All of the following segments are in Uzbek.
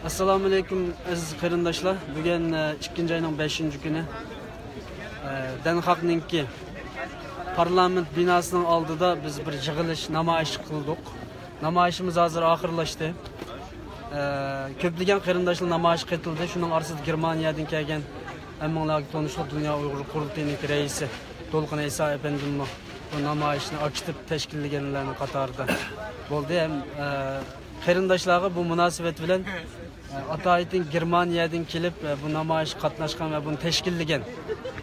Assalamu alaikum aziz qarindoshlar. Bugun 2-oyning 5-kuni Den Haag'ninki parlament binosining oldida biz bir yig'ilish namoyish qildik. Namoyishimiz hozir oxirlashdi. Ko'plagan qarindoshlar namoyish qildi. Shuning orasida Germaniyadan kelgan hammalarga tanishli Dunyo Uyg'ur qurultayining raisi To'lqin Iso efendimni bu namoyishni aktiv tashkillaganlarning qatorida bo'ldi. Ham qarindoshlarga bu munosabat bilan Ataytin Germaniyadan kelib bu namoyish qatnashgan va buni tashkillagan.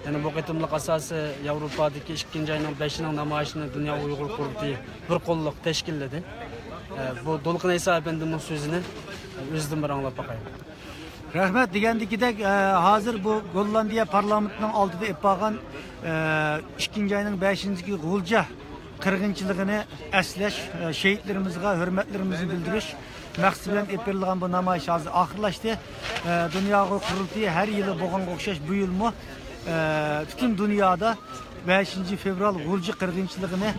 Yani bu qitimliq asosi Yevropadagi 2-oyning 5-ning namoyishini Dunyo Uyg'ur qurultayi bir qo'llab tashkilladi. Bu To'lqin Iso efendimning so'zini o'zimdan bir anglab baqayman. Rahmet degandikidek hazır bu Gollandiya parlamentinin altıda epagan 2-oyning 5-ki G'ulja qirg'inchiligini eslash, şehitlerimizga hürmetlerimizi bildirish maqsadi bilan epirilgan bu namoyish hozir oxirlashdi. Dunyo qurultayi her yılı bo'lganga o'xshash bu yilmi bütün dünyada 5 fevral G'ulja qirg'inchiligini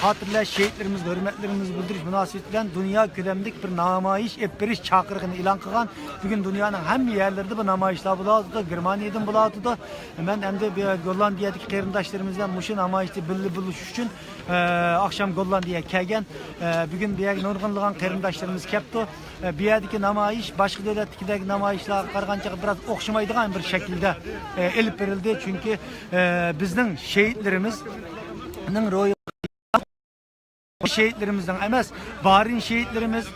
xotirlash, şehitlerimizga hürmetlerimizi bildirish münasebeti bilan dünya ko'lamlik bir namoyish epirish chaqirig'ini e'lon qilgan. Bugün dünyanın hamma yerlarida bu namoyishlar bo'ladi. Germaniyadan bo'ladi. Men endi Gollandiyadagi qarindoshlarimiz bilan shu namoyishda birga bo'lish uchun akşam Gollandiyaga kelgan. Bugün bu yerga nurg'unlagan qarindoshlarimiz kelibdi. Bu yerdagi namoyish boshqa davlatdagi namoyishlarga qaraganda biraz o'xshamaydigan bir shaklda elib berildi. Chunki bizning şehitlerimizning ro'yi şehitlerimizden emas, barin şehitlerimiz